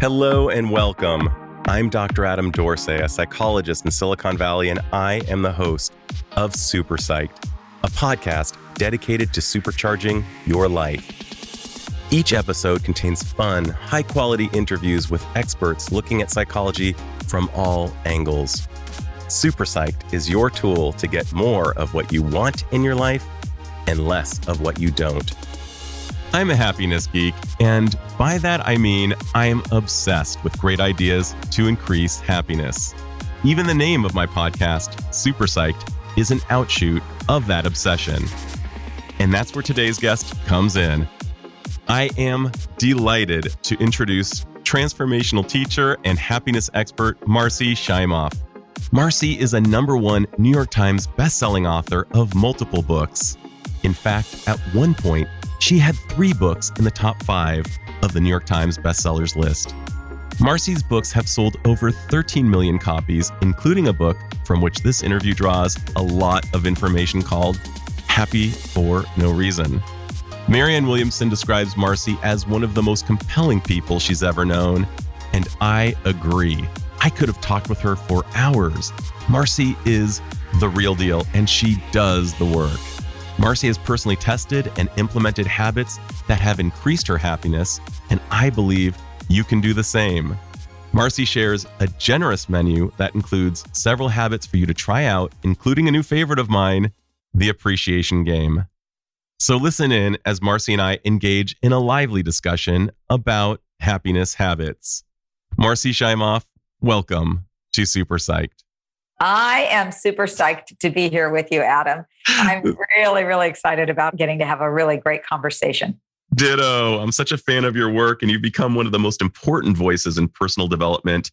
Hello and welcome. I'm Dr. Adam Dorsey, a psychologist in Silicon Valley, and I am the host of SuperPsyched, a podcast dedicated to supercharging your life. Each episode contains fun, high-quality interviews with experts looking at psychology from all angles. SuperPsyched is your tool to get more of what you want in your life and less of what you don't. I'm a happiness geek, and by that I mean I am obsessed with great ideas to increase happiness. Even the name of my podcast, SuperPsyched, is an outshoot of that obsession. And that's where today's guest comes in. I am delighted to introduce transformational teacher and happiness expert Marci Shimoff. Marci is a #1 New York Times bestselling author of multiple books. In fact, at one point, she had 3 books in the top 5 of the New York Times bestsellers list. Marci's books have sold over 13 million copies, including a book from which this interview draws a lot of information called Happy for No Reason. Marianne Williamson describes Marci as one of the most compelling people she's ever known, and I agree. I could have talked with her for hours. Marci is the real deal, and she does the work. Marci has personally tested and implemented habits that have increased her happiness, and I believe you can do the same. Marci shares a generous menu that includes several habits for you to try out, including a new favorite of mine, the appreciation game. So listen in as Marci and I engage in a lively discussion about happiness habits. Marci Shimoff, welcome to SuperPsyched. I am super psyched to be here with you, Adam. I'm really excited about getting to have a really great conversation. Ditto. I'm such a fan of your work, and you've become one of the most important voices in personal development.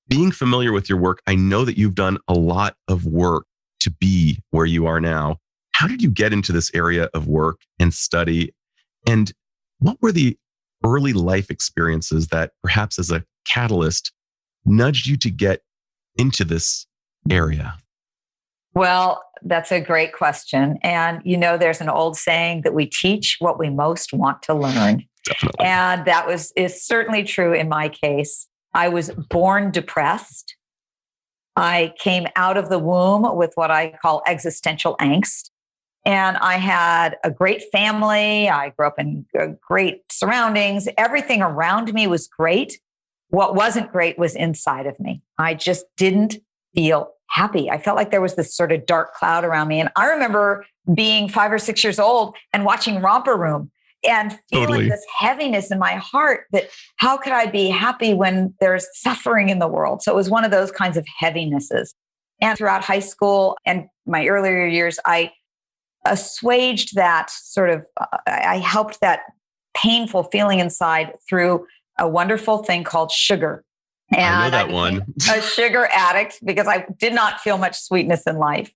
Being familiar with your work, I know that you've done a lot of work to be where you are now. How did you get into this area of work and study? And what were the early life experiences that perhaps as a catalyst nudged you to get into this area? Well, that's a great question. And there's an old saying that we teach what we most want to learn. Definitely. And that is certainly true in my case. I was born depressed. I came out of the womb with what I call existential angst. And I had a great family. I grew up in great surroundings. Everything around me was great. What wasn't great was inside of me. I just didn't feel happy. I felt like there was this sort of dark cloud around me. And I remember being 5 or 6 years old and watching Romper Room and feeling this heaviness in my heart that how could I be happy when there's suffering in the world? So it was one of those kinds of heavinesses. And throughout high school and my earlier years, I assuaged that I helped that painful feeling inside through a wonderful thing called sugar. And I know that one. A sugar addict because I did not feel much sweetness in life.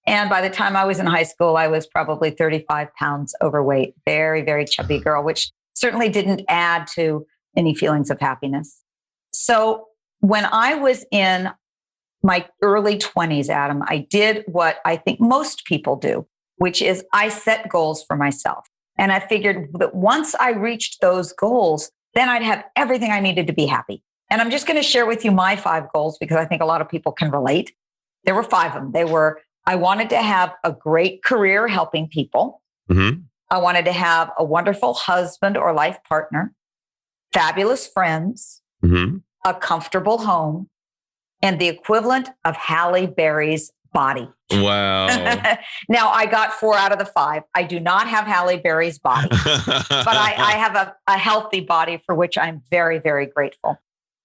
And by the time I was in high school, I was probably 35 pounds overweight, very chubby girl, which certainly didn't add to any feelings of happiness. So when I was in my early 20s, Adam, I did what I think most people do, which is I set goals for myself. And I figured that once I reached those goals, then I'd have everything I needed to be happy. And I'm just going to share with you my 5 goals because I think a lot of people can relate. There were 5 of them. They were, I wanted to have a great career helping people. Mm-hmm. I wanted to have a wonderful husband or life partner, fabulous friends, Mm-hmm. a comfortable home, and the equivalent of Halle Berry's body. Wow. Now, I got 4 out of the 5. I do not have Halle Berry's body, but I have a healthy body for which I'm very grateful.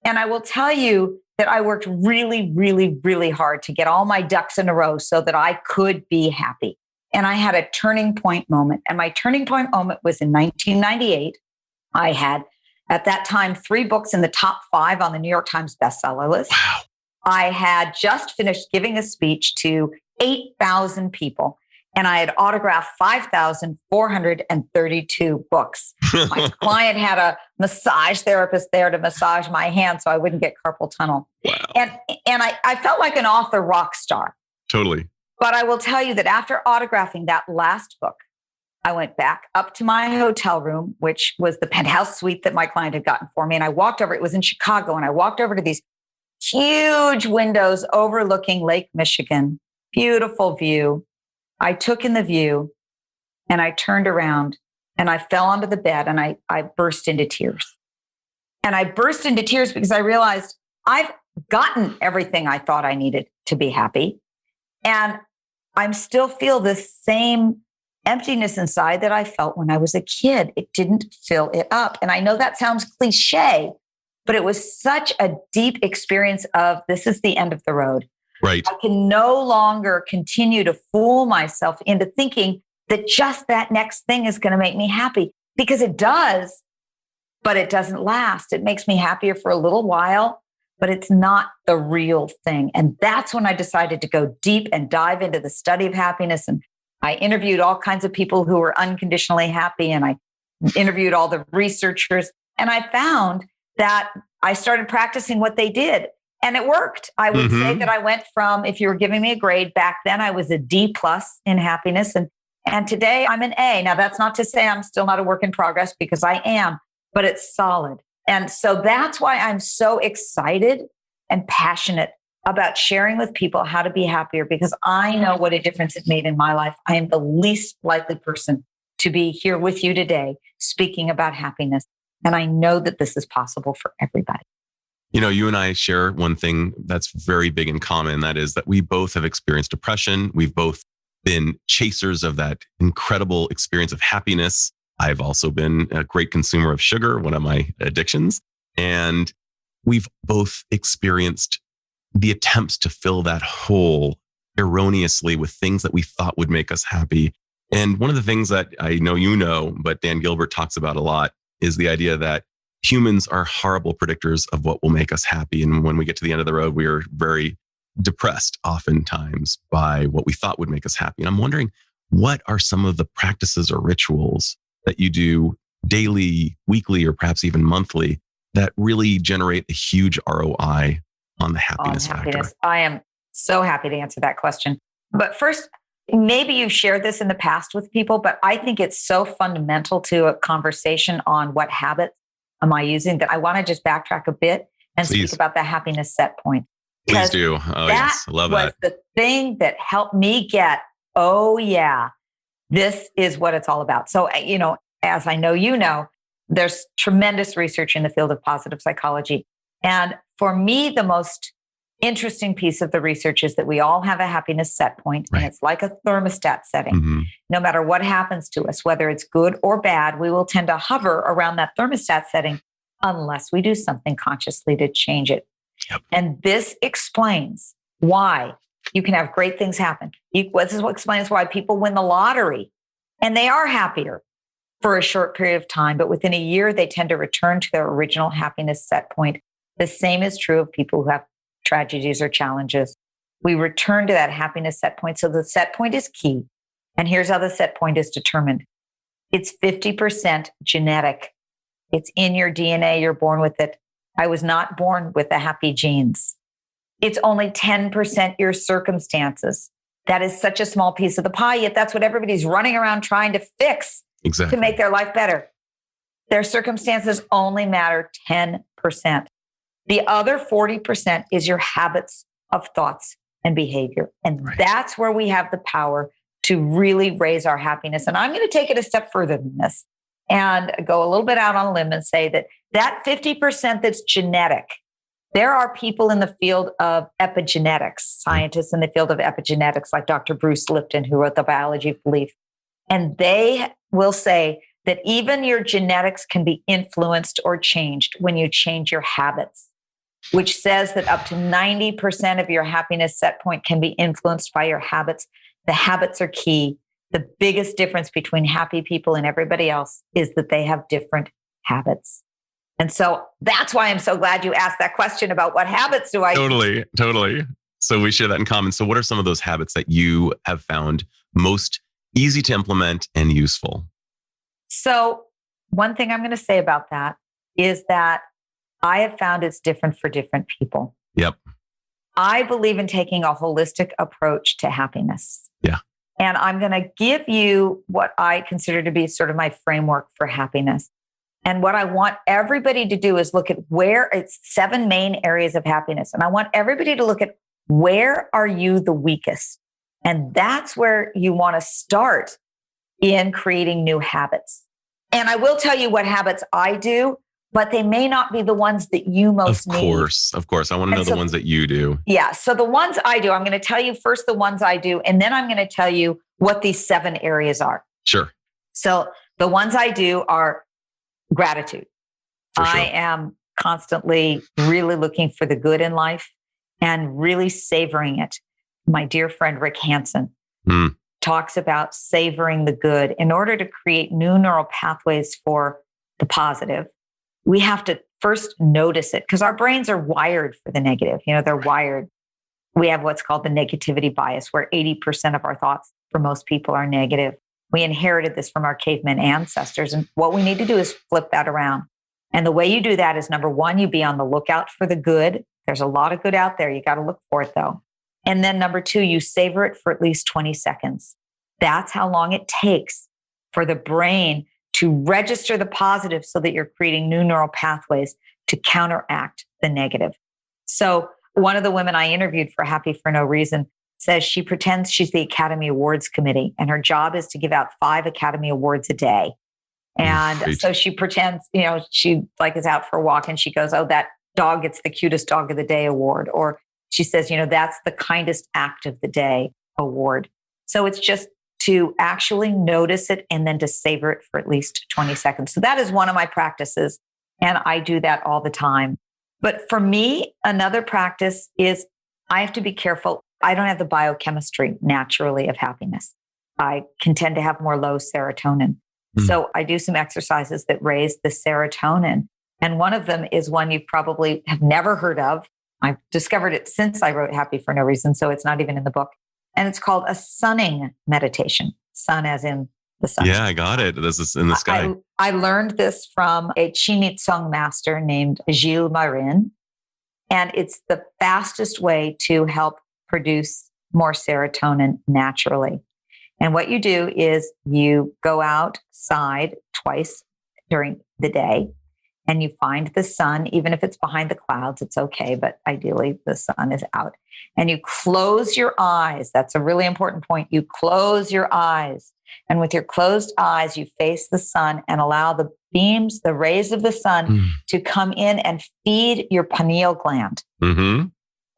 And I will tell you that I worked really hard to get all my ducks in a row so that I could be happy. And I had a turning point moment. And my turning point moment was in 1998. I had, at that time, 3 books in the top 5 on the New York Times bestseller list. Wow. I had just finished giving a speech to 8,000 people. And I had autographed 5,432 books. My client had a massage therapist there to massage my hand so I wouldn't get carpal tunnel. Wow. And I felt like an author rock star. Totally. But I will tell you that after autographing that last book, I went back up to my hotel room, which was the penthouse suite that my client had gotten for me. And I walked over, it was in Chicago, and I walked over to these huge windows overlooking Lake Michigan, beautiful view. I took in the view and I turned around and I fell onto the bed and I burst into tears. And I burst into tears because I realized I've gotten everything I thought I needed to be happy. And I still feel this same emptiness inside that I felt when I was a kid. It didn't fill it up. And I know that sounds cliche, but it was such a deep experience of this is the end of the road. Right. I can no longer continue to fool myself into thinking that just that next thing is going to make me happy, because it does, but it doesn't last. It makes me happier for a little while, but it's not the real thing. And that's when I decided to go deep and dive into the study of happiness. And I interviewed all kinds of people who were unconditionally happy. And I interviewed all the researchers. And I found that I started practicing what they did. And it worked. I would say that I went from, if you were giving me a grade back then, I was a D+ in happiness. And today I'm an A. Now, that's not to say I'm still not a work in progress, because I am, but it's solid. And so that's why I'm so excited and passionate about sharing with people how to be happier, because I know what a difference it made in my life. I am the least likely person to be here with you today speaking about happiness. And I know that this is possible for everybody. You know, you and I share one thing that's very big in common. That is that we both have experienced depression. We've both been chasers of that incredible experience of happiness. I've also been a great consumer of sugar, one of my addictions. And we've both experienced the attempts to fill that hole erroneously with things that we thought would make us happy. And one of the things that I know you know, but Dan Gilbert talks about a lot, is the idea that humans are horrible predictors of what will make us happy. And when we get to the end of the road, we are very depressed oftentimes by what we thought would make us happy. And I'm wondering, what are some of the practices or rituals that you do daily, weekly, or perhaps even monthly that really generate a huge ROI on the happiness factor? I am so happy to answer that question. But first, maybe you've shared this in the past with people, but I think it's so fundamental to a conversation on what habits am I using that I want to just backtrack a bit and speak about the happiness set point. Please do. Oh, yes. I love that. Was the thing that helped me get, oh, yeah, this is what it's all about. So, you know, as I know, you know, there's tremendous research in the field of positive psychology. And for me, the most interesting piece of the research is that we all have a happiness set point, and it's like a thermostat setting. No matter what happens to us, whether it's good or bad, we will tend to hover around that thermostat setting unless we do something consciously to change it. And this explains why you can have great things happen. This is what explains why people win the lottery and they are happier for a short period of time, but within a year, they tend to return to their original happiness set point. The same is true of people who have tragedies or challenges. We return to that happiness set point. So the set point is key. And here's how the set point is determined. It's 50% genetic. It's in your DNA. You're born with it. I was not born with the happy genes. It's only 10% your circumstances. That is such a small piece of the pie, yet that's what everybody's running around trying to fix to make their life better. Their circumstances only matter 10%. The other 40% is your habits of thoughts and behavior. And that's where we have the power to really raise our happiness. And I'm going to take it a step further than this and go a little bit out on a limb and say that 50% that's genetic, there are people in the field of epigenetics, scientists in the field of epigenetics, like Dr. Bruce Lipton, who wrote The Biology of Belief. And they will say that even your genetics can be influenced or changed when you change your habits, which says that up to 90% of your happiness set point can be influenced by your habits. The habits are key. The biggest difference between happy people and everybody else is that they have different habits. And so that's why I'm so glad you asked that question about what habits do I use? Totally. So we share that in common. So what are some of those habits that you have found most easy to implement and useful? So one thing I'm going to say about that is that I have found it's different for different people. Yep. I believe in taking a holistic approach to happiness. Yeah. And I'm going to give you what I consider to be sort of my framework for happiness. And what I want everybody to do is look at where it's 7 main areas of happiness. And I want everybody to look at where are you the weakest? And that's where you want to start in creating new habits. And I will tell you what habits I do, but they may not be the ones that you most need. Of course. I want to know the ones that you do. Yeah. So the ones I do, I'm going to tell you first the ones I do, and then I'm going to tell you what these 7 areas are. Sure. So the ones I do are gratitude. For sure. I am constantly really looking for the good in life and really savoring it. My dear friend Rick Hansen talks about savoring the good. In order to create new neural pathways for the positive, we have to first notice it because our brains are wired for the negative. They're wired. We have what's called the negativity bias, where 80% of our thoughts for most people are negative. We inherited this from our caveman ancestors. And what we need to do is flip that around. And the way you do that is, number one, you be on the lookout for the good. There's a lot of good out there. You got to look for it, though. And then number 2, you savor it for at least 20 seconds. That's how long it takes for the brain to register the positive so that you're creating new neural pathways to counteract the negative. So one of the women I interviewed for Happy for No Reason says she pretends she's the Academy Awards committee and her job is to give out 5 Academy Awards a day. And so she pretends, she is out for a walk and she goes, oh, that dog gets the cutest dog of the day award. Or she says, that's the kindest act of the day award. So it's just to actually notice it and then to savor it for at least 20 seconds. So that is one of my practices. And I do that all the time. But for me, another practice is I have to be careful. I don't have the biochemistry naturally of happiness. I can tend to have more low serotonin. So I do some exercises that raise the serotonin. And one of them is one you probably have never heard of. I've discovered it since I wrote Happy for No Reason, so it's not even in the book. And it's called a sunning meditation. Sun as in the sun. Yeah, I got it. This is in the sky. I learned this from a Chinitsung master named Gilles Marin. And it's the fastest way to help produce more serotonin naturally. And what you do is you go outside twice during the day and you find the sun, even if it's behind the clouds, it's okay. But ideally the sun is out and you close your eyes. That's a really important point. You close your eyes and with your closed eyes, you face the sun and allow the beams, the rays of the sun to come in and feed your pineal gland.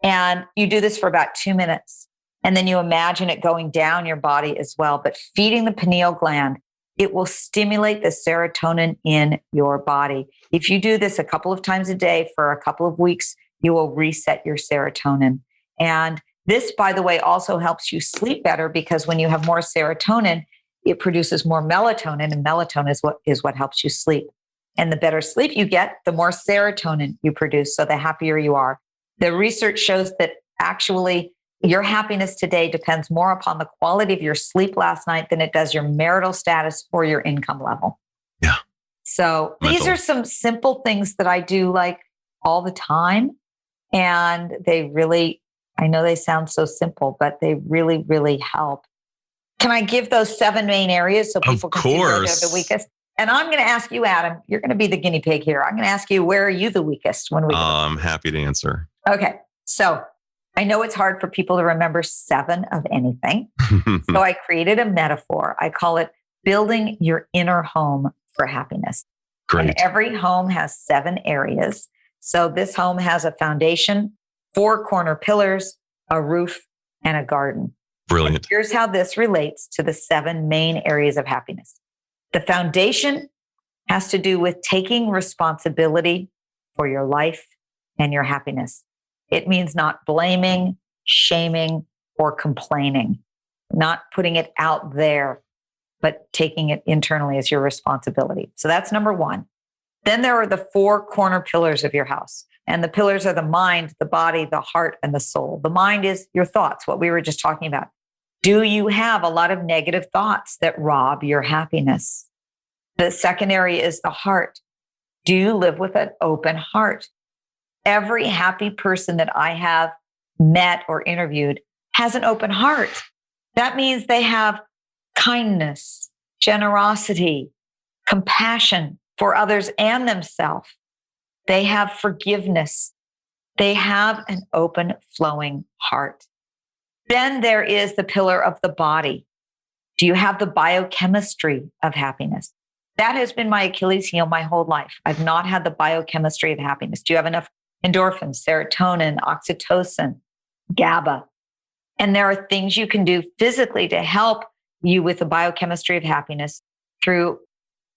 And you do this for about 2 minutes. And then you imagine it going down your body as well, but feeding the pineal gland, it will stimulate the serotonin in your body. If you do this a couple of times a day for a couple of weeks, you will reset your serotonin. And this, by the way, also helps you sleep better because when you have more serotonin, it produces more melatonin, and melatonin is what helps you sleep. And the better sleep you get, the more serotonin you produce, so the happier you are. The research shows that actually your happiness today depends more upon the quality of your sleep last night than it does your marital status or your income level. Yeah. So these are some simple things that I do all the time. And they really, I know they sound so simple, but they really, really help. Can I give those 7 main areas so people can see where they're the weakest? And I'm going to ask you, Adam, you're going to be the guinea pig here. I'm going to ask you, where are you the weakest when we I'm happy to answer. Okay. So I know it's hard for people to remember 7 of anything. So I created a metaphor. I call it building your inner home for happiness. Great. And every home has 7 areas. So this home has a foundation, 4 corner pillars, a roof, and a garden. Brilliant. And here's how this relates to the 7 main areas of happiness. The foundation has to do with taking responsibility for your life and your happiness. It means not blaming, shaming, or complaining, not putting it out there, but taking it internally as your responsibility. So that's number 1. Then there are the 4 corner pillars of your house. And the pillars are the mind, the body, the heart, and the soul. The mind is your thoughts, what we were just talking about. Do you have a lot of negative thoughts that rob your happiness? The second area is the heart. Do you live with an open heart? Every happy person that I have met or interviewed has an open heart. That means they have kindness, generosity, compassion for others and themselves. They have forgiveness. They have an open, flowing heart. Then there is the pillar of the body. Do you have the biochemistry of happiness? That has been my Achilles heel my whole life. I've not had the biochemistry of happiness. Do you have enough endorphins, serotonin, oxytocin, GABA? And there are things you can do physically to help you with the biochemistry of happiness through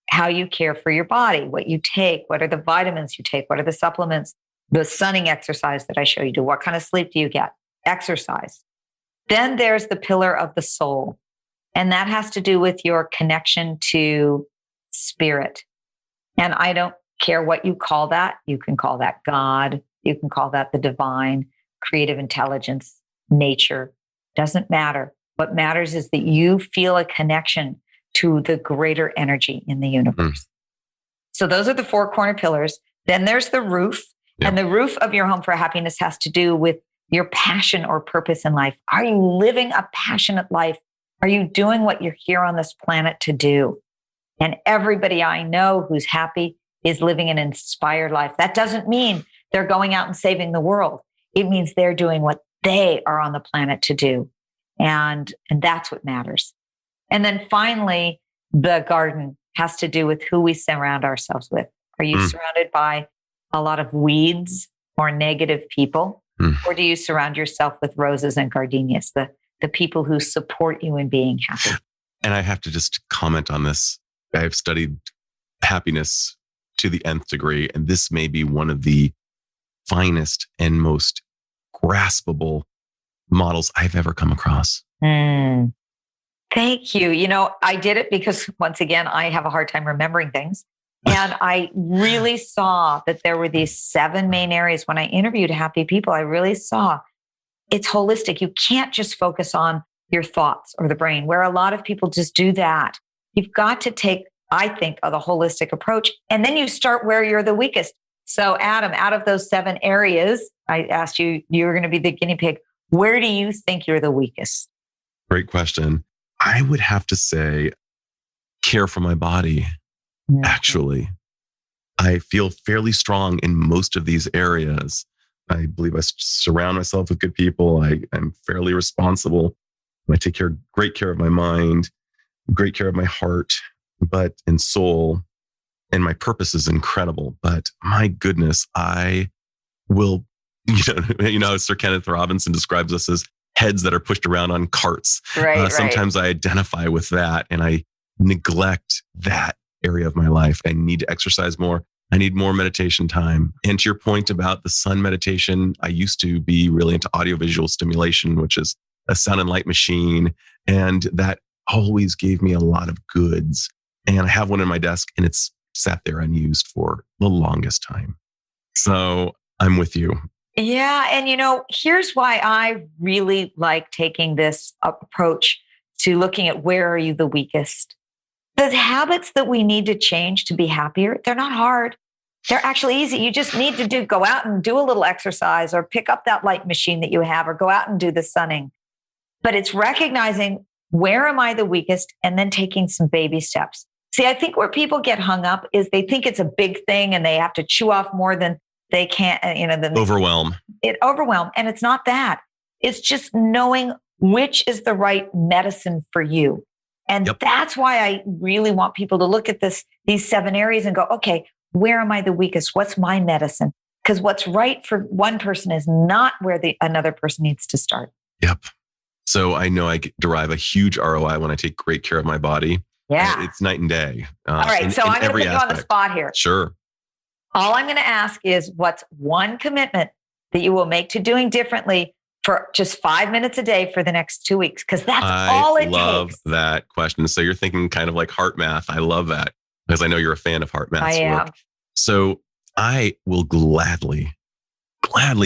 how you care for your body, what you take, what are the vitamins you take, what are the supplements, the sunning exercise that I show you do, what kind of sleep do you get, exercise. Then there's the pillar of the soul. And that has to do with your connection to spirit. And I don't care what you call that. You can call that God. You can call that the divine, creative intelligence, nature. Doesn't matter. What matters is that you feel a connection to the greater energy in the universe. So those are the four corner pillars. Then there's the roof. And the roof of your home for happiness has to do with your passion or purpose in life. Are you living a passionate life? Are you doing what you're here on this planet to do? And everybody I know who's happy is living an inspired life. That doesn't mean they're going out and saving the world. It means they're doing what they are on the planet to do. And that's what matters. And then finally, the garden has to do with who we surround ourselves with. Are you surrounded by a lot of weeds or negative people? Or do you surround yourself with roses and gardenias, the people who support you in being happy? And I have to just comment on this. I've studied happiness to the nth degree, and this may be one of the finest and most graspable models I've ever come across. Thank you. You know, I did it because, once again, I have a hard time remembering things. And I really saw that there were these 7 main areas. When I interviewed happy people, I really saw it's holistic. You can't just focus on your thoughts or the brain, where a lot of people just do that. You've got to take, I think, the holistic approach. And then you start where you're the weakest. So Adam, out of those 7 areas, I asked you, you're going to be the guinea pig. Where do you think you're the weakest? Great question. I would have to say care for my body. Actually, I feel fairly strong in most of these areas. I believe I surround myself with good people. I'm fairly responsible. I take great care of my mind, great care of my heart, and soul. And my purpose is incredible. But my goodness, I will, Sir Kenneth Robinson describes us as heads that are pushed around on carts. Right. Sometimes I identify with that and I neglect that area of my life. I need to exercise more. I need more meditation time. And to your point about the sun meditation, I used to be really into audiovisual stimulation, which is a sound and light machine. And that always gave me a lot of goods. And I have one in my desk and it's sat there unused for the longest time. So I'm with you. Yeah. And here's why I really like taking this approach to looking at where are you the weakest. The habits that we need to change to be happier, they're not hard. They're actually easy. You just need to go out and do a little exercise or pick up that light machine that you have or go out and do the sunning. But it's recognizing where am I the weakest and then taking some baby steps. See, I think where people get hung up is they think it's a big thing and they have to chew off more than they can, overwhelm. Overwhelm. And it's not that. It's just knowing which is the right medicine for you. And that's why I really want people to look at these 7 areas and go, okay, where am I the weakest? What's my medicine? Because what's right for one person is not where another person needs to start. Yep. So I know I derive a huge ROI when I take great care of my body. Yeah. It's night and day. All right. So I'm going to put you on the spot here. Sure. All I'm going to ask is what's one commitment that you will make to doing differently for just 5 minutes a day for the next 2 weeks? Because that's all it takes. I love that question. So you're thinking kind of like heart math. I love that because I know you're a fan of heart math. I am. So I will gladly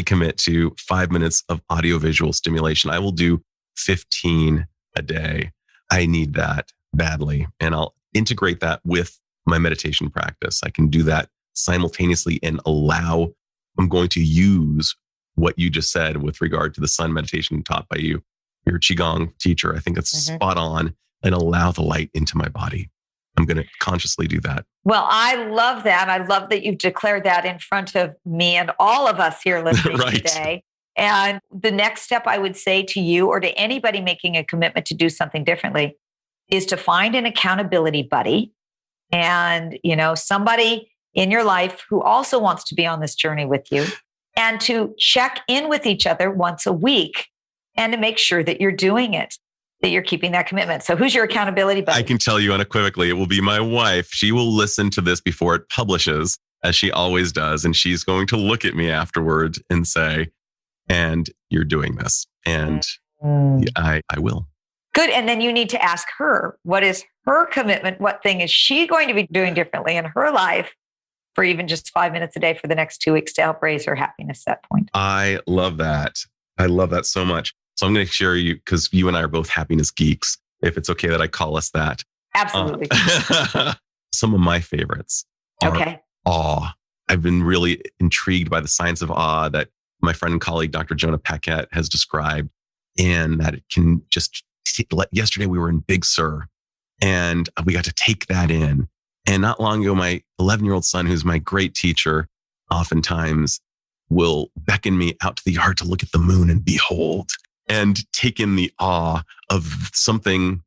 commit to 5 minutes of audiovisual stimulation. I will do 15 a day. I need that badly. And I'll integrate that with my meditation practice. I can do that simultaneously and I'm going to use what you just said with regard to the sun meditation taught by you. your Qigong teacher. I think it's spot on, and allow the light into my body. I'm going to consciously do that. Well, I love that. I love that you've declared that in front of me and all of us here listening today. And the next step I would say to you or to anybody making a commitment to do something differently is to find an accountability buddy and, somebody in your life who also wants to be on this journey with you, and to check in with each other once a week and to make sure that you're doing it, that you're keeping that commitment. So who's your accountability buddy? I can tell you unequivocally, it will be my wife. She will listen to this before it publishes, as she always does. And she's going to look at me afterward and say, and you're doing this. And I will. Good. And then you need to ask her, what is her commitment? What thing is she going to be doing differently in her life for even just 5 minutes a day for the next 2 weeks to help raise her happiness set point? I love that. I love that so much. So I'm going to share you, because you and I are both happiness geeks, if it's okay that I call us that. Absolutely. Some of my favorites are awe. I've been really intrigued by the science of awe that my friend and colleague, Dr. Jonah Paquette, has described, and that it can just, yesterday we were in Big Sur and we got to take that in. And not long ago, my 11-year-old son, who's my great teacher, oftentimes will beckon me out to the yard to look at the moon and behold and take in the awe of something,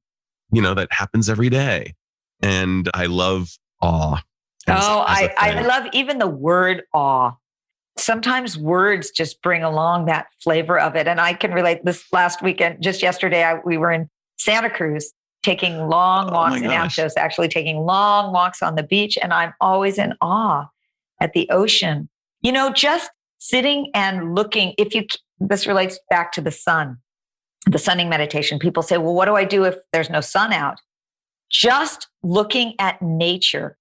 that happens every day. And I love awe. I love even the word awe. Sometimes words just bring along that flavor of it. And I can relate. This last weekend, just yesterday, we were in Santa Cruz taking long walks in Aptos, actually taking long walks on the beach. And I'm always in awe at the ocean. Just sitting and looking, this relates back to the sunning meditation. People say, well, what do I do if there's no sun out? Just looking at nature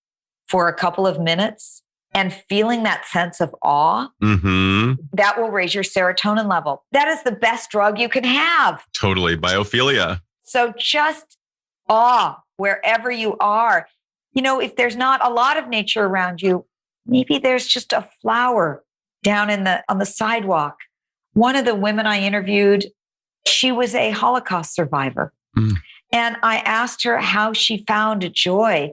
for a couple of minutes and feeling that sense of awe, that will raise your serotonin level. That is the best drug you can have. Totally. Biophilia. So just awe wherever you are. If there's not a lot of nature around you, maybe there's just a flower down on the sidewalk. One of the women I interviewed, she was a Holocaust survivor. And I asked her how she found joy.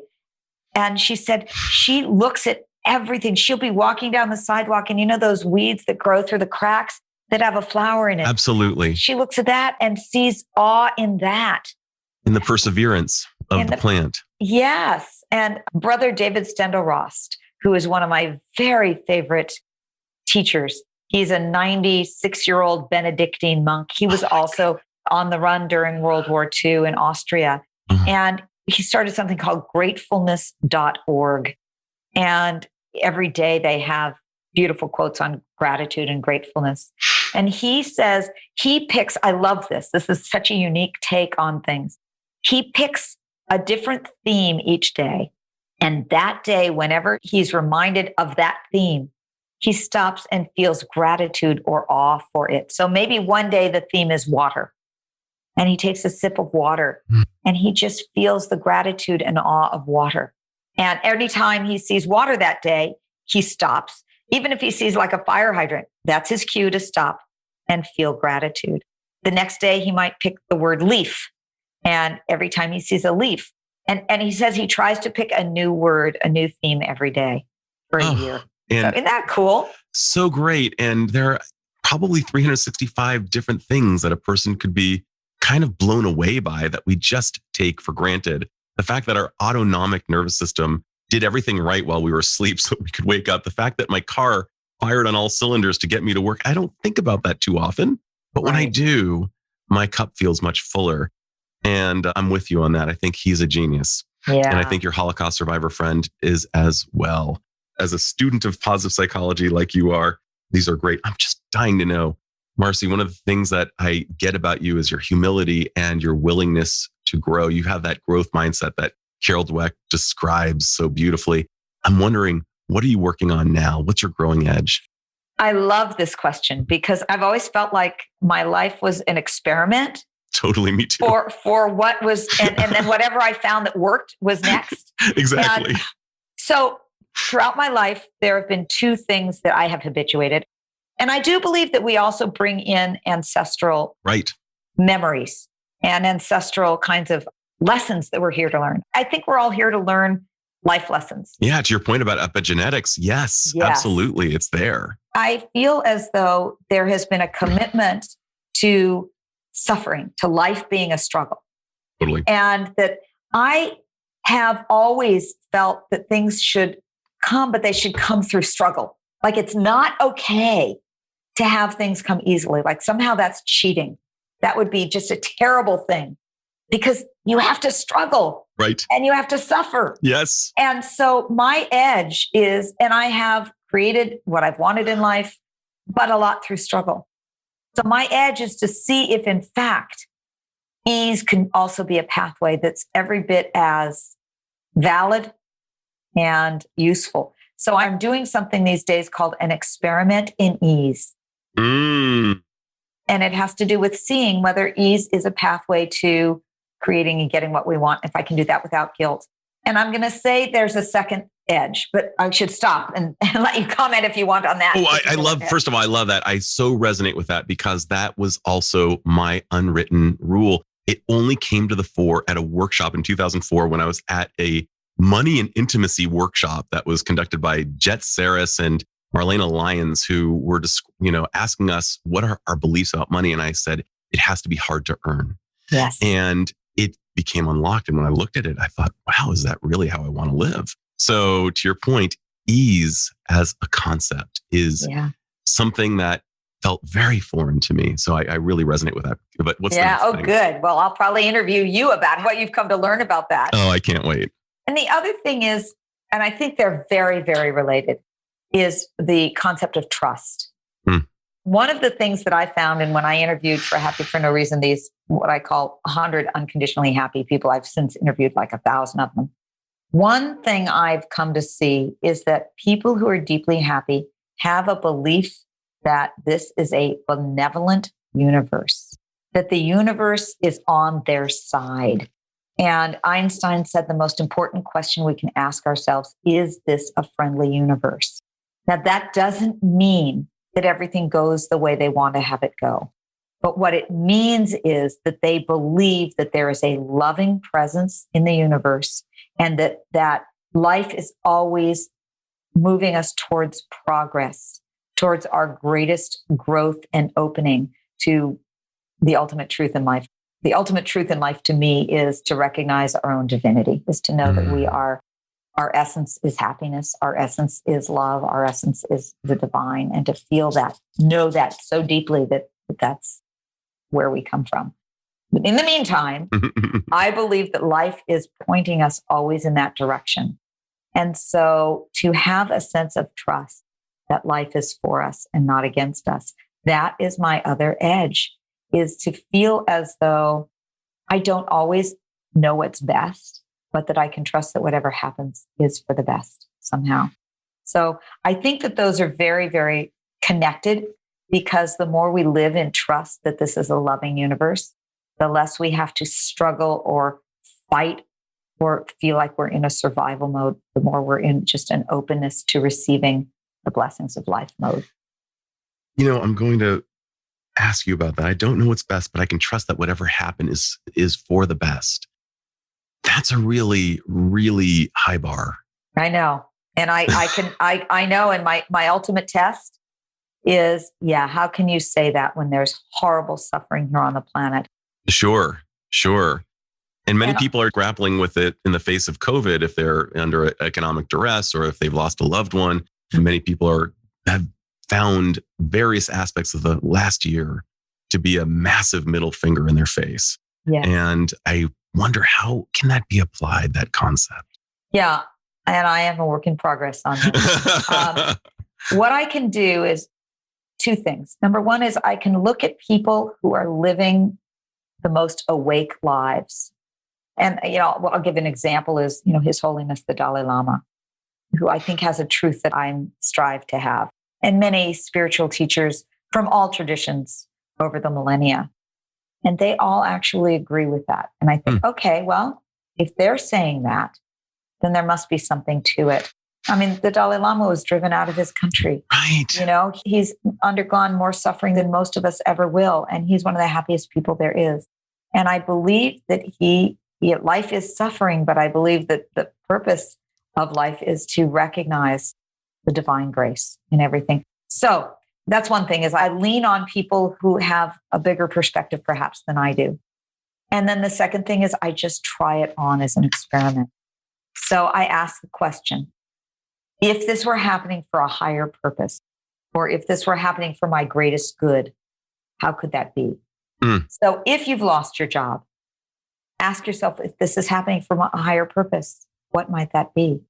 And she said she looks at everything. She'll be walking down the sidewalk and those weeds that grow through the cracks that have a flower in it. Absolutely. She looks at that and sees awe in that. In the perseverance of the plant. Yes. And Brother David Steindl-Rast, who is one of my very favorite teachers. He's a 96-year-old Benedictine monk. He was also on the run during World War II in Austria. And he started something called gratefulness.org. And every day they have beautiful quotes on gratitude and gratefulness. And he says, he picks, I love this. This is such a unique take on things. He picks a different theme each day. And that day, whenever he's reminded of that theme, he stops and feels gratitude or awe for it. So maybe one day the theme is water. And he takes a sip of water and he just feels the gratitude and awe of water. And every time he sees water that day, he stops. Even if he sees like a fire hydrant, that's his cue to stop and feel gratitude. The next day, he might pick the word leaf. And every time he sees a leaf, and he says he tries to pick a new word, a new theme every day for a year. So isn't that cool? So great. And there are probably 365 different things that a person could be kind of blown away by that we just take for granted. The fact that our autonomic nervous system did everything right while we were asleep so we could wake up. The fact that my car fired on all cylinders to get me to work. I don't think about that too often. But when I do, my cup feels much fuller. And I'm with you on that. I think he's a genius. Yeah. And I think your Holocaust survivor friend is as well. As a student of positive psychology like you are, these are great. I'm just dying to know, Marci, one of the things that I get about you is your humility and your willingness to grow. You have that growth mindset that Carol Dweck describes so beautifully. I'm wondering, what are you working on now? What's your growing edge? I love this question because I've always felt like my life was an experiment. Totally, me too. For what was, and then whatever I found that worked was next. Exactly. And so throughout my life, there have been two things that I have habituated. And I do believe that we also bring in ancestral memories and ancestral kinds of lessons that we're here to learn. I think we're all here to learn life lessons. Yeah, to your point about epigenetics, yes, absolutely, it's there. I feel as though there has been a commitment to suffering, to life being a struggle. Totally. And that I have always felt that things should come, but they should come through struggle. Like it's not okay to have things come easily. Like somehow that's cheating. That would be just a terrible thing because you have to struggle. Right. And you have to suffer. Yes. And so my edge is, and I have created what I've wanted in life, but a lot through struggle. So my edge is to see if in fact ease can also be a pathway that's every bit as valid and useful. So I'm doing something these days called an experiment in ease. And it has to do with seeing whether ease is a pathway to creating and getting what we want, if I can do that without guilt. And I'm going to say there's a second edge, but I should stop and let you comment if you want on that. Oh, I love, first of all, I love that. I so resonate with that because that was also my unwritten rule. It only came to the fore at a workshop in 2004 when I was at a money and intimacy workshop that was conducted by Jet Saris and Marlena Lyons, who were just, asking us what are our beliefs about money. And I said, it has to be hard to earn. Yes. And it became unlocked. And when I looked at it, I thought, wow, is that really how I want to live? So to your point, ease as a concept is something that felt very foreign to me. So I really resonate with that. But what's the next thing? Good. Well, I'll probably interview you about what you've come to learn about that. Oh, I can't wait. And the other thing is, and I think they're very, very related, is the concept of trust. One of the things that I found, and when I interviewed for Happy for No Reason, these, what I call 100 unconditionally happy people, I've since interviewed like 1,000 of them. One thing I've come to see is that people who are deeply happy have a belief that this is a benevolent universe, that the universe is on their side. And Einstein said the most important question we can ask ourselves, is this a friendly universe? Now, that doesn't mean that everything goes the way they want to have it go. But what it means is that they believe that there is a loving presence in the universe and that life is always moving us towards progress, towards our greatest growth and opening to the ultimate truth in life. The ultimate truth in life to me is to recognize our own divinity, is to know that we are, our essence is happiness, our essence is love, our essence is the divine, and to feel that, know that so deeply that that's where we come from. But in the meantime, I believe that life is pointing us always in that direction. And so to have a sense of trust that life is for us and not against us, that is my other edge, is to feel as though I don't always know what's best, but that I can trust that whatever happens is for the best somehow. So I think that those are very, very connected, because the more we live in trust that this is a loving universe, the less we have to struggle or fight or feel like we're in a survival mode, the more we're in just an openness to receiving the blessings of life mode. I'm going to ask you about that. I don't know what's best, but I can trust that whatever happens is for the best. That's a really, really high bar. I know. And I know. And my ultimate test is, how can you say that when there's horrible suffering here on the planet? Sure. And many people are grappling with it in the face of COVID, if they're under economic duress or if they've lost a loved one. And many people have found various aspects of the last year to be a massive middle finger in their face. Yes. And I wonder, how can that be applied, that concept? Yeah. And I am a work in progress on that. What I can do is two things. Number one is I can look at people who are living the most awake lives. And, I'll give an example is, His Holiness, the Dalai Lama, who I think has a truth that I strive to have. And many spiritual teachers from all traditions over the millennia. And they all actually agree with that. And I think, okay, well, if they're saying that, then there must be something to it. I mean, the Dalai Lama was driven out of his country. Right. He's undergone more suffering than most of us ever will. And he's one of the happiest people there is. And I believe that life is suffering, but I believe that the purpose of life is to recognize the divine grace in everything. So that's one thing, is I lean on people who have a bigger perspective perhaps than I do. And then the second thing is I just try it on as an experiment. So I ask the question, if this were happening for a higher purpose, or if this were happening for my greatest good, how could that be? So if you've lost your job, ask yourself, if this is happening for a higher purpose, what might that be?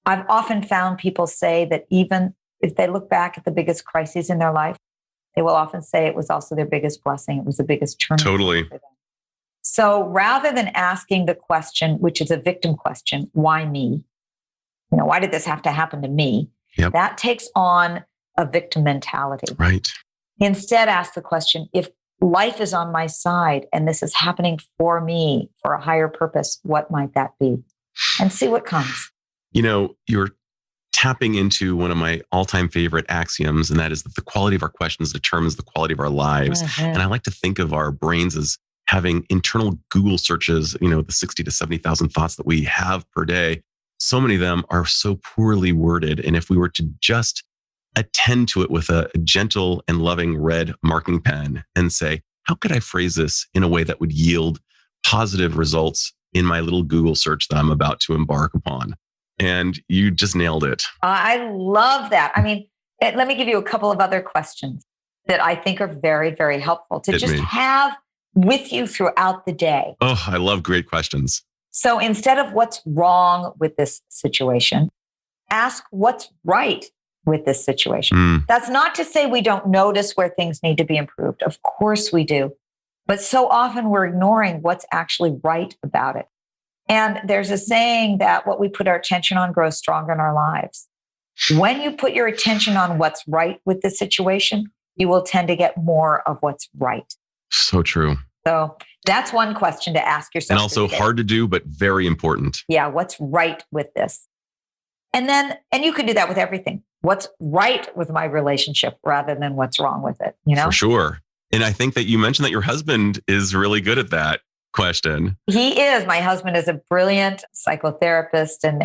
I've often found people say that even if they look back at the biggest crises in their life, they will often say it was also their biggest blessing. It was the biggest turning point for them. So rather than asking the question, which is a victim question, why me? Why did this have to happen to me? Yep. That takes on a victim mentality. Right. Instead, ask the question, if life is on my side and this is happening for me for a higher purpose, what might that be? And see what comes. You're tapping into one of my all-time favorite axioms, and that is that the quality of our questions determines the quality of our lives. Mm-hmm. And I like to think of our brains as having internal Google searches, the 60 to 70,000 thoughts that we have per day. So many of them are so poorly worded. And if we were to just attend to it with a gentle and loving red marking pen and say, how could I phrase this in a way that would yield positive results in my little Google search that I'm about to embark upon? And you just nailed it. I love that. I mean, let me give you a couple of other questions that I think are very, very helpful to have with you throughout the day. Oh, I love great questions. So instead of what's wrong with this situation, ask what's right with this situation. That's not to say we don't notice where things need to be improved. Of course we do. But so often we're ignoring what's actually right about it. And there's a saying that what we put our attention on grows stronger in our lives. When you put your attention on what's right with the situation, you will tend to get more of what's right. So true. So that's one question to ask yourself. And also hard to do, but very important. Yeah, what's right with this? And you could do that with everything. What's right with my relationship rather than what's wrong with it, For sure. And I think that you mentioned that your husband is really good at that question. He is. My husband is a brilliant psychotherapist. And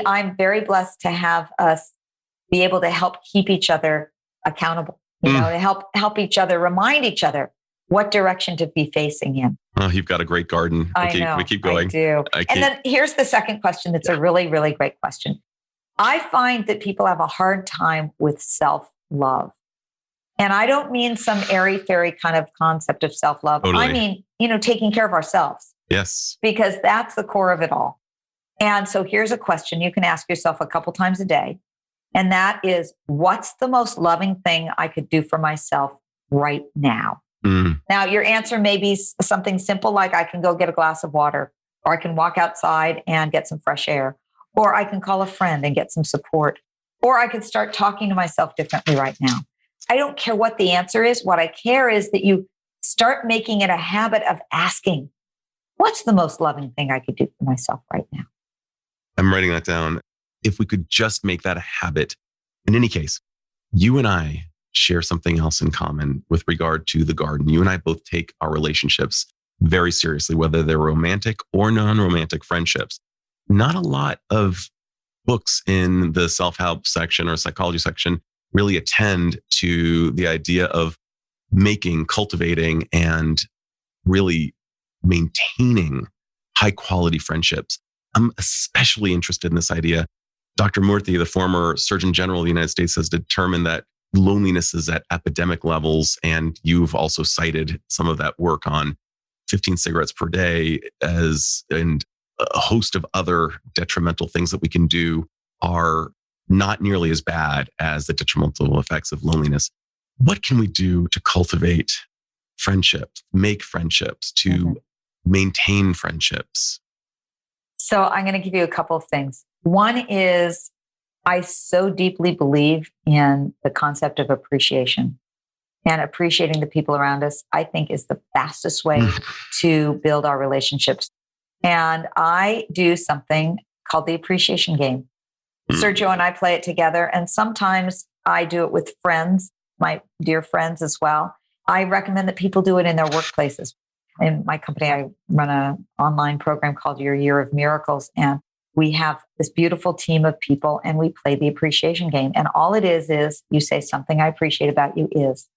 I'm very blessed to have us be able to help keep each other accountable, to help each other, remind each other what direction to be facing in. Oh, you've got a great garden. We keep going. I do. And then here's the second question. That's a really, really great question. I find that people have a hard time with self-love. And I don't mean some airy-fairy kind of concept of self-love. Totally. I mean, taking care of ourselves. Yes. Because that's the core of it all. And so here's a question you can ask yourself a couple times a day. And that is, what's the most loving thing I could do for myself right now? Now, your answer may be something simple like I can go get a glass of water, or I can walk outside and get some fresh air, or I can call a friend and get some support, or I could start talking to myself differently right now. I don't care what the answer is. What I care is that you start making it a habit of asking, what's the most loving thing I could do for myself right now? I'm writing that down. If we could just make that a habit. In any case, you and I share something else in common with regard to the garden. You and I both take our relationships very seriously, whether they're romantic or non-romantic friendships. Not a lot of books in the self-help section or psychology section really attend to the idea of making, cultivating, and really maintaining high quality friendships. I'm especially interested in this idea. Dr. Murthy, the former Surgeon General of the United States, has determined that loneliness is at epidemic levels. And you've also cited some of that work on 15 cigarettes per day and a host of other detrimental things that we can do are not nearly as bad as the detrimental effects of loneliness. What can we do to cultivate friendships, make friendships, to maintain friendships? So I'm going to give you a couple of things. One is I so deeply believe in the concept of appreciation, and appreciating the people around us, I think, is the fastest way to build our relationships. And I do something called the appreciation game. Sergio and I play it together. And sometimes I do it with friends, my dear friends as well. I recommend that people do it in their workplaces. In my company, I run an online program called Your Year of Miracles. And we have this beautiful team of people and we play the appreciation game. And all it is you say something I appreciate about you is,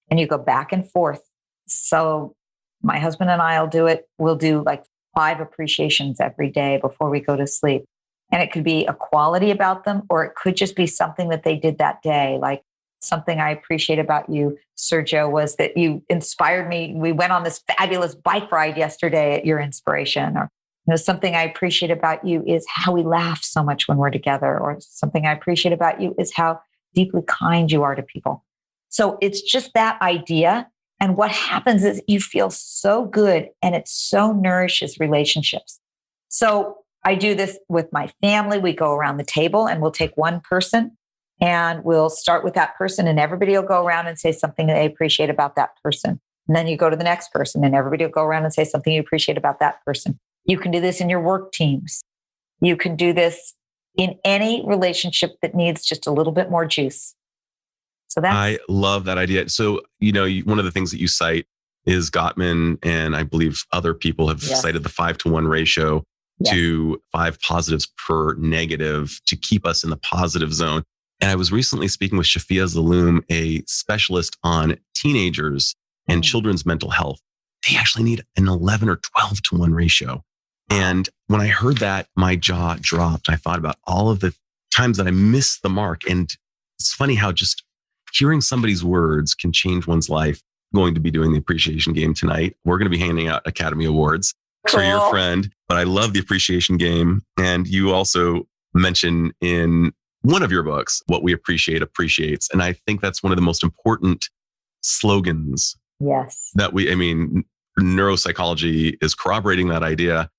and you go back and forth. So my husband and I will do it. We'll do like 5 appreciations every day before we go to sleep. And it could be a quality about them, or it could just be something that they did that day. Like, something I appreciate about you, Sergio, was that you inspired me. We went on this fabulous bike ride yesterday at your inspiration. Or, something I appreciate about you is how we laugh so much when we're together. Or something I appreciate about you is how deeply kind you are to people. So it's just that idea. And what happens is you feel so good and it so nourishes relationships. So I do this with my family. We go around the table and we'll take one person and we'll start with that person, and everybody will go around and say something they appreciate about that person. And then you go to the next person and everybody will go around and say something you appreciate about that person. You can do this in your work teams. You can do this in any relationship that needs just a little bit more juice. So I love that idea. So, one of the things that you cite is Gottman, and I believe other people have cited the 5-to-1 ratio to 5 positives per negative to keep us in the positive zone. And I was recently speaking with Shafia Zaloom, a specialist on teenagers and children's mental health. They actually need an 11 or 12-to-1 ratio. And when I heard that, my jaw dropped. I thought about all of the times that I missed the mark. And it's funny how just hearing somebody's words can change one's life. I'm going to be doing the appreciation game tonight. We're going to be handing out Academy Awards for your friend. But I love the appreciation game. And you also mention in one of your books, what we appreciate appreciates. And I think that's one of the most important slogans. Yes. That neuropsychology is corroborating that idea.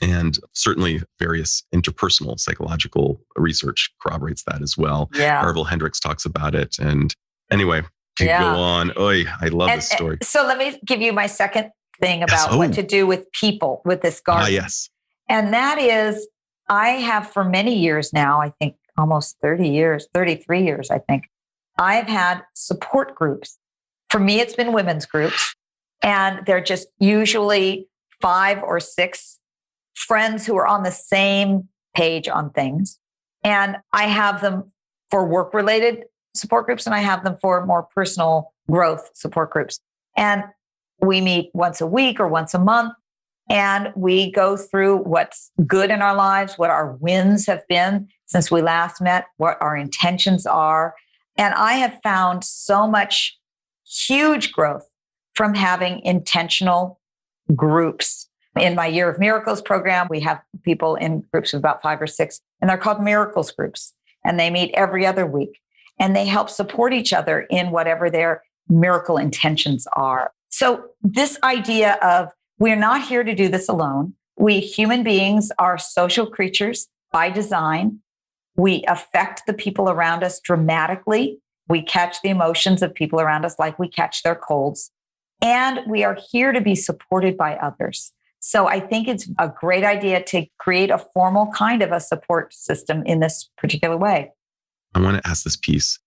And certainly various interpersonal psychological research corroborates that as well. Yeah. Arvil Hendricks talks about it. And anyway, go on. Oy, I love this story. So let me give you my second thing about what to do with people with this garden. Yes. And that is, I have for many years now, I think almost 33 years, I think, I've had support groups. For me, it's been women's groups. And they're just usually 5 or 6 friends who are on the same page on things. And I have them for work-related support groups, and I have them for more personal growth support groups. And we meet once a week or once a month, and we go through what's good in our lives, what our wins have been since we last met, what our intentions are. And I have found so much huge growth from having intentional groups. In my Year of Miracles program, we have people in groups of about 5 or 6, and they're called Miracles groups. And they meet every other week, and they help support each other in whatever their miracle intentions are. So this idea of we're not here to do this alone. We human beings are social creatures by design. We affect the people around us dramatically. We catch the emotions of people around us like we catch their colds. And we are here to be supported by others. So I think it's a great idea to create a formal kind of a support system in this particular way. I want to ask this piece.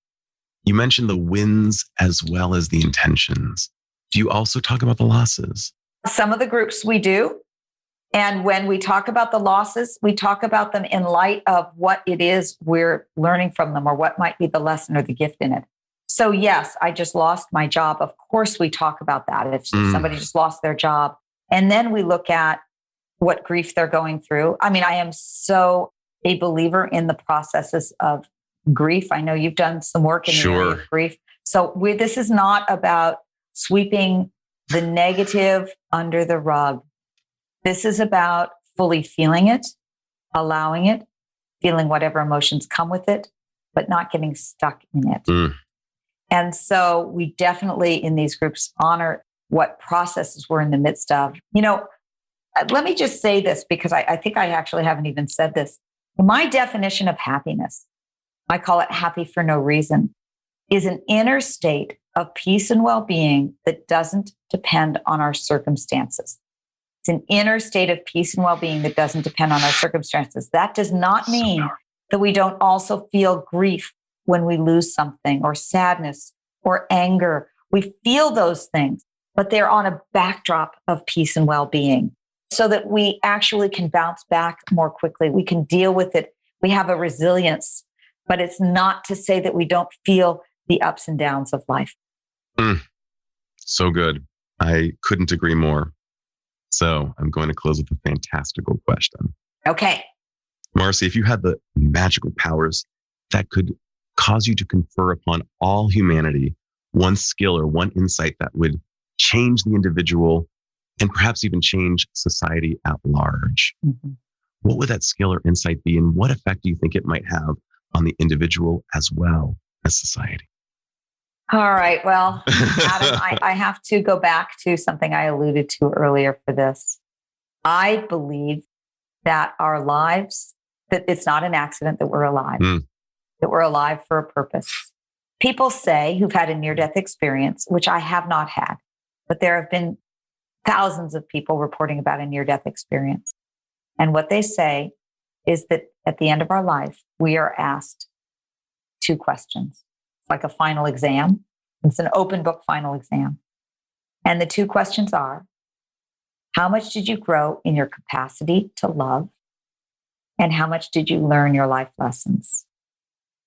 You mentioned the wins as well as the intentions. Do you also talk about the losses? Some of the groups we do. And when we talk about the losses, we talk about them in light of what it is we're learning from them, or what might be the lesson or the gift in it. So yes, I just lost my job. Of course, we talk about that. If somebody just lost their job, and then we look at what grief they're going through. I mean, I am so a believer in the processes of grief. I know you've done some work in the area of grief. So this is not about sweeping the negative under the rug. This is about fully feeling it, allowing it, feeling whatever emotions come with it, but not getting stuck in it. And so we definitely in these groups honor what processes we're in the midst of. Let me just say this, because I think I actually haven't even said this. My definition of happiness, I call it happy for no reason, is an inner state of peace and well-being that doesn't depend on our circumstances. It's an inner state of peace and well-being that doesn't depend on our circumstances. That does not mean that we don't also feel grief when we lose something, or sadness or anger. We feel those things, but they're on a backdrop of peace and well-being so that we actually can bounce back more quickly. We can deal with it. We have a resilience, but it's not to say that we don't feel the ups and downs of life. So good. I couldn't agree more. So I'm going to close with a fantastical question. Okay. Marci, if you had the magical powers that could cause you to confer upon all humanity one skill or one insight that would change the individual and perhaps even change society at large, what would that skill or insight be? And what effect do you think it might have on the individual as well as society? All right. Well, Adam, I have to go back to something I alluded to earlier for this. I believe that our lives, that it's not an accident that we're alive, that we're alive for a purpose. People say who've had a near-death experience, which I have not had, but there have been thousands of people reporting about a near-death experience. And what they say is that at the end of our life, we are asked two questions. It's like a final exam. It's an open book final exam. And the two questions are, how much did you grow in your capacity to love? And how much did you learn your life lessons?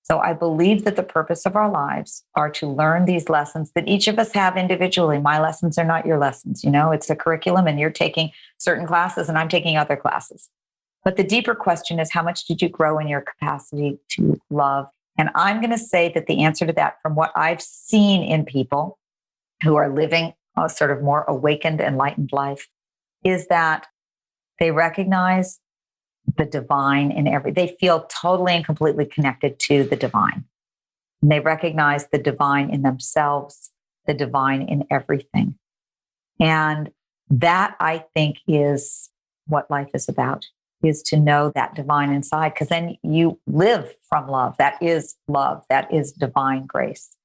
So I believe that the purpose of our lives are to learn these lessons that each of us have individually. My lessons are not your lessons. You know, it's a curriculum and you're taking certain classes and I'm taking other classes. But the deeper question is, how much did you grow in your capacity to love? And I'm going to say that the answer to that, from what I've seen in people who are living a sort of more awakened, enlightened life, is that they recognize the divine in they feel totally and completely connected to the divine. And they recognize the divine in themselves, the divine in everything. And that, I think, is what life is about, is to know that divine inside, because then you live from love. That is love. That is divine grace.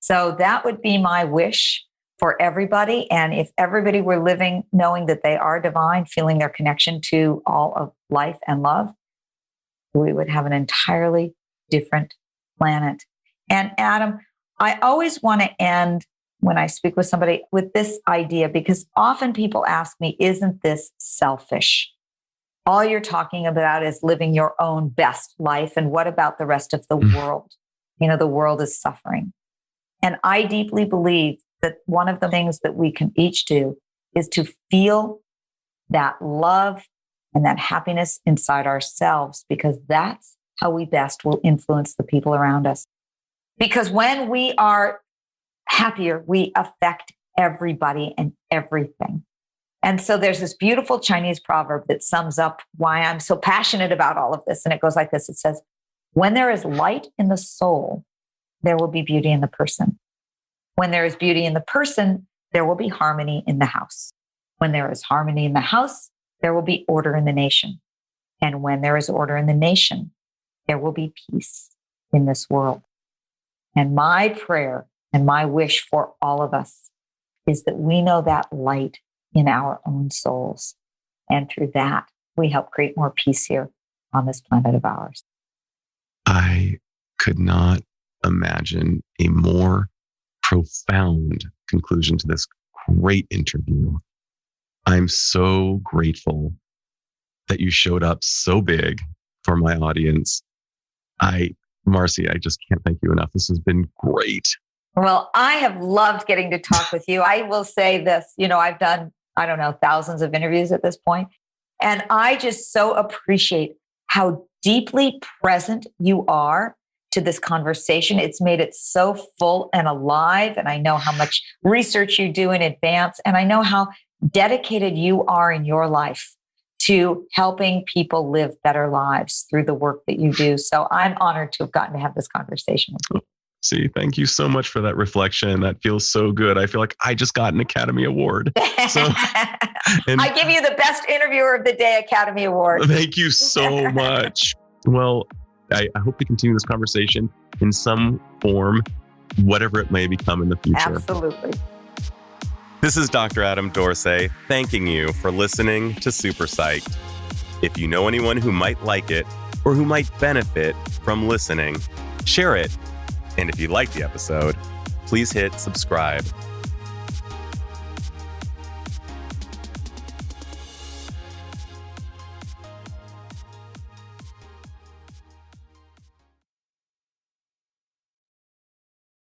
So that would be my wish for everybody. And if everybody were living knowing that they are divine, feeling their connection to all of life and love, we would have an entirely different planet. And Adam, I always want to end when I speak with somebody with this idea, because often people ask me, isn't this selfish? All you're talking about is living your own best life. And what about the rest of the world? You know, the world is suffering. And I deeply believe that one of the things that we can each do is to feel that love and that happiness inside ourselves, because that's how we best will influence the people around us. Because when we are happier, we affect everybody and everything. And so there's this beautiful Chinese proverb that sums up why I'm so passionate about all of this. And it goes like this. It says, when there is light in the soul, there will be beauty in the person. When there is beauty in the person, there will be harmony in the house. When there is harmony in the house, there will be order in the nation. And when there is order in the nation, there will be peace in this world. And my prayer and my wish for all of us is that we know that light in our own souls. And through that, we help create more peace here on this planet of ours. I could not imagine a more profound conclusion to this great interview. I'm so grateful that you showed up so big for my audience. Marci, I just can't thank you enough. This has been great. Well, I have loved getting to talk with you. I will say this, I've done, thousands of interviews at this point. And I just so appreciate how deeply present you are to this conversation. It's made it so full and alive. And I know how much research you do in advance. And I know how dedicated you are in your life to helping people live better lives through the work that you do. So I'm honored to have gotten to have this conversation with you. See, thank you so much for that reflection. That feels so good. I feel like I just got an Academy Award. So, I give you the Best Interviewer of the Day Academy Award. Thank you so much. Well, I hope to continue this conversation in some form, whatever it may become in the future. Absolutely. This is Dr. Adam Dorsey thanking you for listening to SuperPsyched. If you know anyone who might like it or who might benefit from listening, share it And if you liked the episode, please hit subscribe